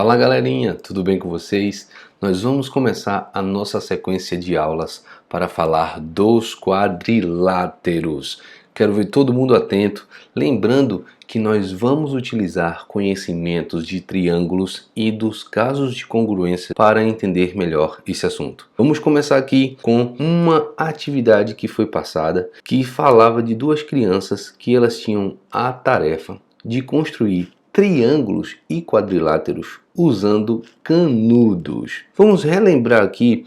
Fala galerinha, tudo bem com vocês? Nós vamos começar a nossa sequência de aulas para falar dos quadriláteros. Quero ver todo mundo atento, lembrando que nós vamos utilizar conhecimentos de triângulos e dos casos de congruência para entender melhor esse assunto. Vamos começar aqui com uma atividade que foi passada, que falava de duas crianças que elas tinham a tarefa de construir triângulos e quadriláteros usando canudos. Vamos relembrar aqui,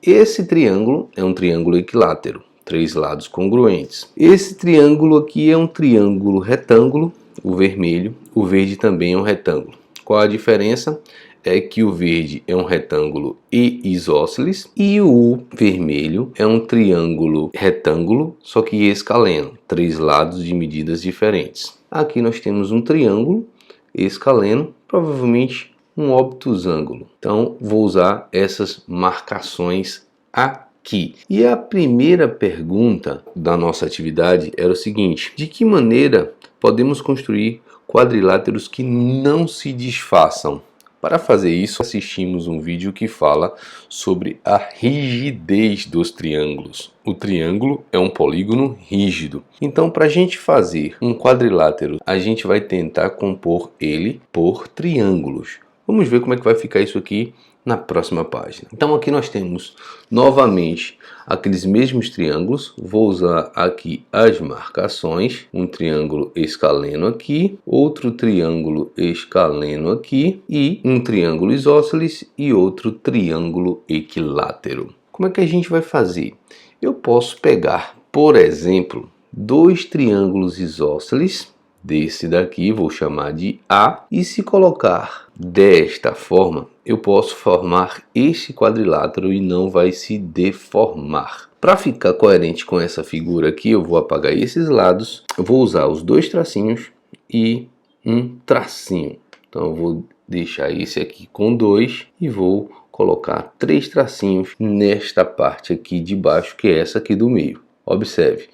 esse triângulo é um triângulo equilátero, 3 lados congruentes. Esse triângulo aqui é um triângulo retângulo, o vermelho, o verde também é um retângulo. Qual a diferença? É que o verde é um retângulo e isósceles e o vermelho é um triângulo retângulo, só que escaleno, 3 lados de medidas diferentes. Aqui nós temos um triângulo escaleno, provavelmente um obtusângulo. Então vou usar essas marcações aqui. E a primeira pergunta da nossa atividade era o seguinte: de que maneira podemos construir quadriláteros que não se desfaçam? Para fazer isso, assistimos um vídeo que fala sobre a rigidez dos triângulos. O triângulo é um polígono rígido. Então, para a gente fazer um quadrilátero, a gente vai tentar compor ele por triângulos. Vamos ver como é que vai ficar isso aqui na próxima página. Então aqui nós temos novamente aqueles mesmos triângulos. Vou usar aqui as marcações. Um triângulo escaleno aqui, outro triângulo escaleno aqui e um triângulo isósceles e outro triângulo equilátero. Como é que a gente vai fazer? Eu posso pegar, por exemplo, dois triângulos isósceles. Desse daqui vou chamar de A, e se colocar desta forma, eu posso formar este quadrilátero e não vai se deformar. Para ficar coerente com essa figura aqui, eu vou apagar esses lados, eu vou usar os dois tracinhos e um tracinho. Então eu vou deixar esse aqui com 2 e vou colocar 3 tracinhos nesta parte aqui de baixo, que é essa aqui do meio. Observe.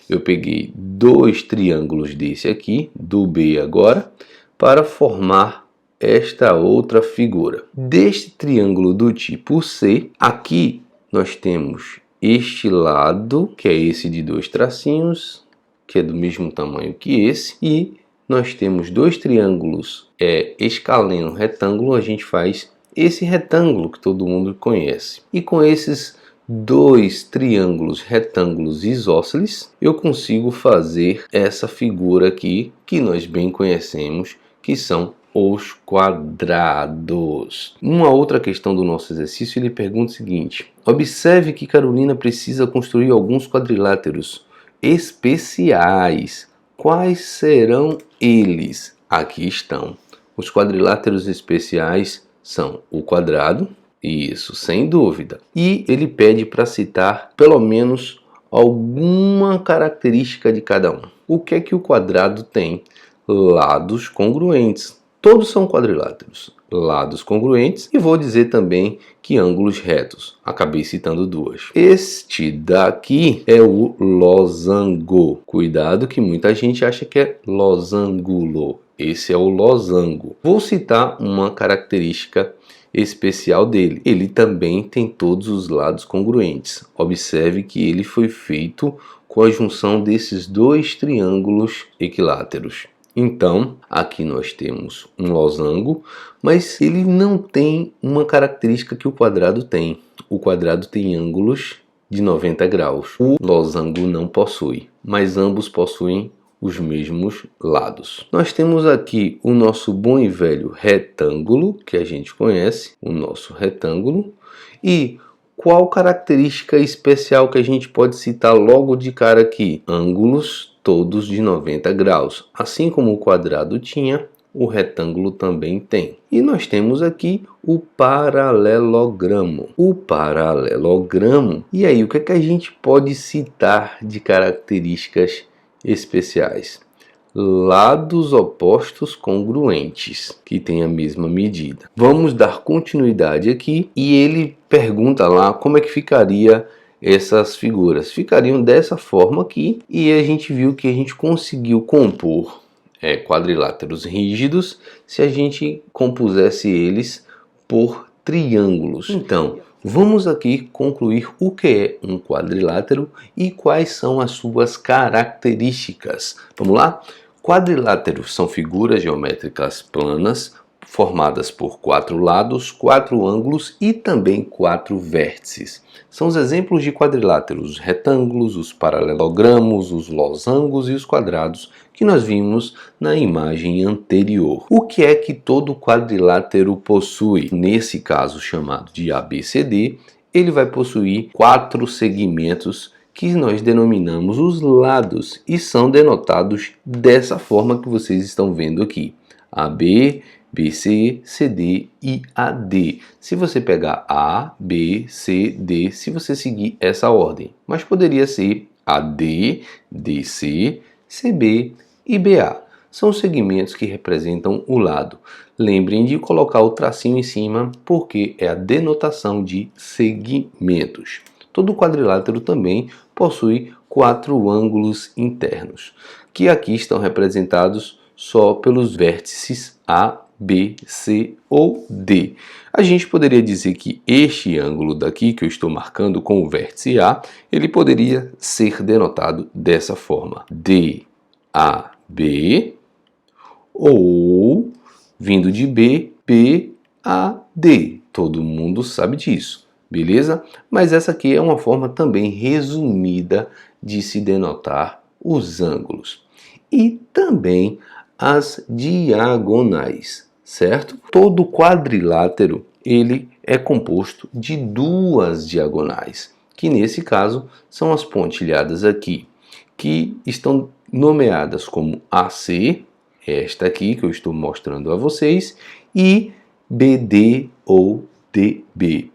Eu peguei dois triângulos desse aqui, do B agora, para formar esta outra figura. Deste triângulo do tipo C, aqui nós temos este lado, que é esse de 2 tracinhos, que é do mesmo tamanho que esse, e nós temos dois triângulos escaleno retângulo, a gente faz esse retângulo que todo mundo conhece. E com esses dois triângulos retângulos isósceles, eu consigo fazer essa figura aqui que nós bem conhecemos, que são os quadrados. Uma outra questão do nosso exercício, ele pergunta o seguinte: observe que Carolina precisa construir alguns quadriláteros especiais. Quais serão eles? Aqui estão. Os quadriláteros especiais são o quadrado. Isso, sem dúvida. E ele pede para citar pelo menos alguma característica de cada um. O que é que o quadrado tem? Lados congruentes. Todos são quadriláteros. Lados congruentes. E vou dizer também que ângulos retos. Acabei citando duas. Este daqui é o losango. Cuidado que muita gente acha que é losangulo. Esse é o losango. Vou citar uma característica especial dele. Ele também tem todos os lados congruentes. Observe que ele foi feito com a junção desses dois triângulos equiláteros. Então, aqui nós temos um losango, mas ele não tem uma característica que o quadrado tem. O quadrado tem ângulos de 90 graus. O losango não possui, mas ambos possuem os mesmos lados. Nós temos aqui o nosso bom e velho retângulo, que a gente conhece, o nosso retângulo. E qual característica especial que a gente pode citar logo de cara aqui? Ângulos todos de 90 graus. Assim como o quadrado tinha, o retângulo também tem. E nós temos aqui o paralelogramo. O paralelogramo. E aí, o que é que a gente pode citar de características especiais? Lados opostos congruentes, que têm a mesma medida. Vamos dar continuidade aqui e ele pergunta lá como é que ficaria essas figuras. Ficariam dessa forma aqui, e a gente viu que a gente conseguiu compor quadriláteros rígidos se a gente compusesse eles por triângulos. Então, vamos aqui concluir o que é um quadrilátero e quais são as suas características. Vamos lá? Quadriláteros são figuras geométricas planas formadas por 4 lados, 4 ângulos e também 4 vértices. São os exemplos de quadriláteros: os retângulos, os paralelogramos, os losangos e os quadrados que nós vimos na imagem anterior. O que é que todo quadrilátero possui? Nesse caso chamado de ABCD, ele vai possuir 4 segmentos que nós denominamos os lados e são denotados dessa forma que vocês estão vendo aqui: AB, BC, CD e AD. Se você pegar A, B, C, D, se você seguir essa ordem, mas poderia ser AD, DC, CB e BA. São os segmentos que representam o lado. Lembrem de colocar o tracinho em cima, porque é a denotação de segmentos. Todo quadrilátero também possui 4 ângulos internos, que aqui estão representados só pelos vértices A, B, C ou D. A gente poderia dizer que este ângulo daqui, que eu estou marcando com o vértice A, ele poderia ser denotado dessa forma: D, A, B, ou vindo de B, B, A, D. Todo mundo sabe disso, beleza? Mas essa aqui é uma forma também resumida de se denotar os ângulos. E também as diagonais, certo? Todo quadrilátero ele é composto de 2 diagonais, que nesse caso são as pontilhadas aqui, que estão nomeadas como AC, esta aqui que eu estou mostrando a vocês, e BD ou DB.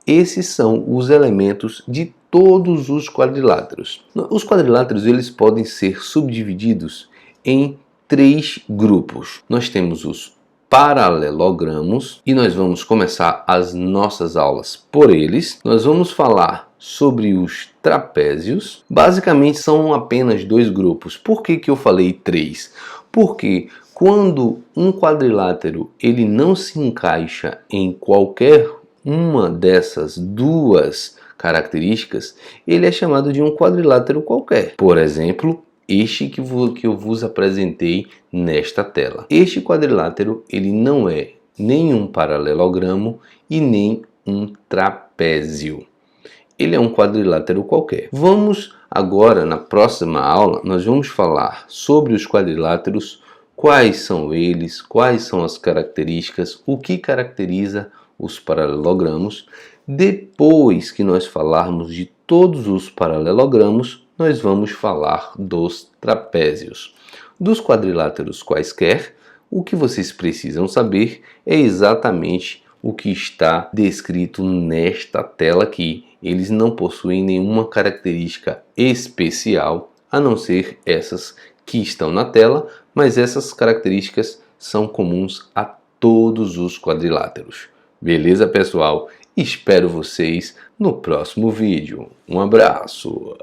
Esses são os elementos de todos os quadriláteros. Os quadriláteros eles podem ser subdivididos em 3 grupos. Nós temos os paralelogramos e nós vamos começar as nossas aulas por eles. Nós vamos falar sobre os trapézios. Basicamente são apenas 2 grupos. Por que eu falei 3? Porque quando um quadrilátero ele não se encaixa em qualquer uma dessas 2 características, ele é chamado de um quadrilátero qualquer. Por exemplo, este que eu vos apresentei nesta tela. Este quadrilátero ele não é nem um paralelogramo e nem um trapézio. Ele é um quadrilátero qualquer. Vamos agora, na próxima aula, nós vamos falar sobre os quadriláteros, quais são eles, quais são as características, o que caracteriza os paralelogramos. Depois que nós falarmos de todos os paralelogramos, nós vamos falar dos trapézios. Dos quadriláteros quaisquer, o que vocês precisam saber é exatamente o que está descrito nesta tela aqui. Eles não possuem nenhuma característica especial, a não ser essas que estão na tela, mas essas características são comuns a todos os quadriláteros. Beleza, pessoal? Espero vocês no próximo vídeo. Um abraço!